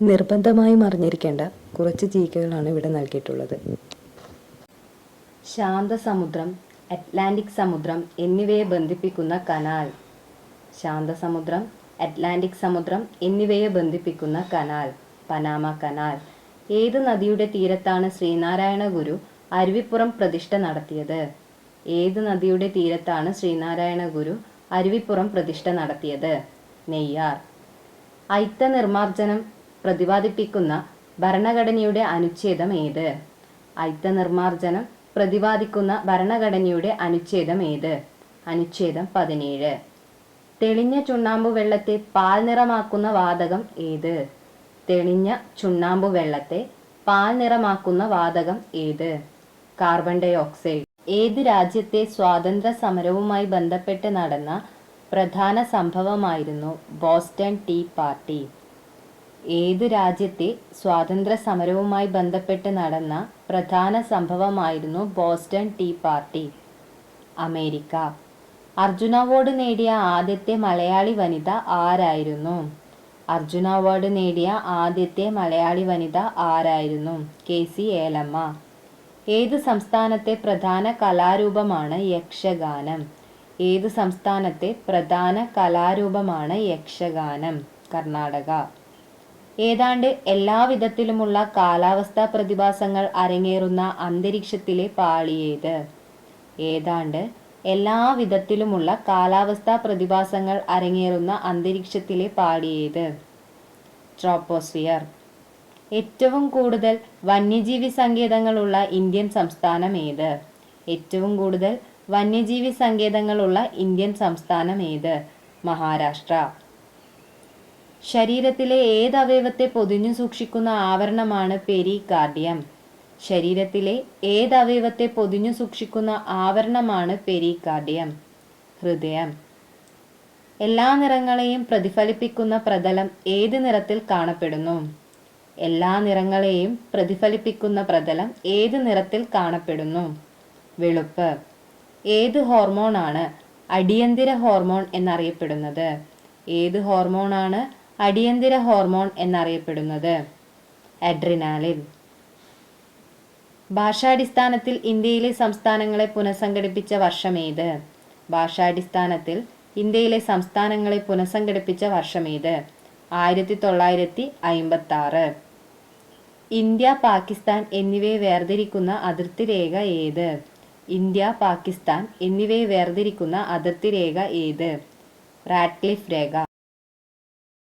നിർബന്ധമായും അറിഞ്ഞിരിക്കേണ്ട കുറച്ച് ജികെകളാണ് ഇവിടെ നൽകിയിട്ടുള്ളത്. ശാന്തസമുദ്രം, അറ്റ്ലാന്റിക് സമുദ്രം എന്നിവയെ ബന്ധിപ്പിക്കുന്ന കനാൽ. ശാന്തസമുദ്രം, അറ്റ്ലാന്റിക് സമുദ്രം എന്നിവയെ ബന്ധിപ്പിക്കുന്ന കനാൽ പനാമ കനാൽ. ഏത് നദിയുടെ തീരത്താണ് ശ്രീനാരായണ ഗുരു അരുവിപ്പുറം പ്രതിഷ്ഠ നടത്തിയത്? ഏത് നദിയുടെ തീരത്താണ് ശ്രീനാരായണ ഗുരു അരുവിപ്പുറം പ്രതിഷ്ഠ നടത്തിയത്? നെയ്യാർ. അയിത്ത നിർമാർജനം പ്രതിപാദിപ്പിക്കുന്ന ഭരണഘടനയുടെ അനുച്ഛേദം ഏത്? അയിത്ത നിർമാർജനം പ്രതിപാദിക്കുന്ന ഭരണഘടനയുടെ അനുച്ഛേദം ഏത്? അനുച്ഛേദം 17. തെളിഞ്ഞ ചുണ്ണാമ്പു വെള്ളത്തെ പാൽ നിറമാക്കുന്ന വാതകം ഏത്? തെളിഞ്ഞ ചുണ്ണാമ്പു വെള്ളത്തെ പാൽ നിറമാക്കുന്ന വാതകം ഏത്? Carbon dioxide. ഏത് രാജ്യത്തെ സ്വാതന്ത്ര്യ സമരവുമായി ബന്ധപ്പെട്ട് നടന്ന പ്രധാന സംഭവമായിരുന്നു ബോസ്റ്റൺ ടീ പാർട്ടി? ഏത് രാജ്യത്തെ സ്വാതന്ത്ര്യ സമരവുമായി ബന്ധപ്പെട്ട് നടന്ന പ്രധാന സംഭവമായിരുന്നു Boston tea party? America. Arjuna award നേടിയ ആദ്യത്തെ മലയാളി വനിത ആരായിരുന്നു? അർജുന അവാർഡ് നേടിയ ആദ്യത്തെ മലയാളി വനിത ആരായിരുന്നു? KC ഏലമ്മ. ഏത് സംസ്ഥാനത്തെ പ്രധാന കലാരൂപമാണ് യക്ഷഗാനം? ഏത് സംസ്ഥാനത്തെ പ്രധാന കലാരൂപമാണ് യക്ഷഗാനം? കർണാടക. ഏതാണ്ട് എല്ലാവിധത്തിലുമുള്ള കാലാവസ്ഥാ പ്രതിഭാസങ്ങൾ അരങ്ങേറുന്ന അന്തരീക്ഷത്തിലെ പാളിയേത്? ഏതാണ്ട് എല്ലാവിധത്തിലുമുള്ള കാലാവസ്ഥാ പ്രതിഭാസങ്ങൾ അരങ്ങേറുന്ന അന്തരീക്ഷത്തിലെ പാളിയേത്? ട്രോപ്പോസ്ഫിയർ. ഏറ്റവും കൂടുതൽ വന്യജീവി സങ്കേതങ്ങളുള്ള ഇന്ത്യൻ സംസ്ഥാനം ഏത്? ഏറ്റവും കൂടുതൽ വന്യജീവി സങ്കേതങ്ങളുള്ള ഇന്ത്യൻ സംസ്ഥാനം ഏത്? മഹാരാഷ്ട്ര. ശരീരത്തിലെ ഏത് അവയവത്തെ പൊതിഞ്ഞു സൂക്ഷിക്കുന്ന ആവരണമാണ് പെരികാർഡിയം? ശരീരത്തിലെ ഏത് അവയവത്തെ പൊതിഞ്ഞു സൂക്ഷിക്കുന്ന ആവരണമാണ് പെരികാർഡിയം? ഹൃദയം. എല്ലാ നിറങ്ങളെയും പ്രതിഫലിപ്പിക്കുന്ന പ്രതലം ഏത് നിറത്തിൽ കാണപ്പെടുന്നു? എല്ലാ നിറങ്ങളെയും പ്രതിഫലിപ്പിക്കുന്ന പ്രതലം ഏത് നിറത്തിൽ കാണപ്പെടുന്നു? വെളുപ്പ്. ഏത് ഹോർമോണാണ് അടിയന്തര ഹോർമോൺ എന്നറിയപ്പെടുന്നത്? ഏത് ഹോർമോണാണ് അടിയന്തര ഹോർമോൺ എന്നറിയപ്പെടുന്നത്? അഡ്രിനാലിൻ. ഭാഷാടിസ്ഥാനത്തിൽ ഇന്ത്യയിലെ സംസ്ഥാനങ്ങളെ പുനഃസംഘടിപ്പിച്ച വർഷമേത്? ഭാഷാടിസ്ഥാനത്തിൽ ഇന്ത്യയിലെ സംസ്ഥാനങ്ങളെ പുനഃസംഘടിപ്പിച്ച വർഷമേത്? 1956. ഇന്ത്യ, പാകിസ്ഥാൻ എന്നിവയെ വേർതിരിക്കുന്ന അതിർത്തി രേഖ ഏത്? ഇന്ത്യ, പാകിസ്ഥാൻ എന്നിവയെ വേർതിരിക്കുന്ന അതിർത്തി രേഖ ഏത്? റാഡ്ക്ലിഫ് രേഖ.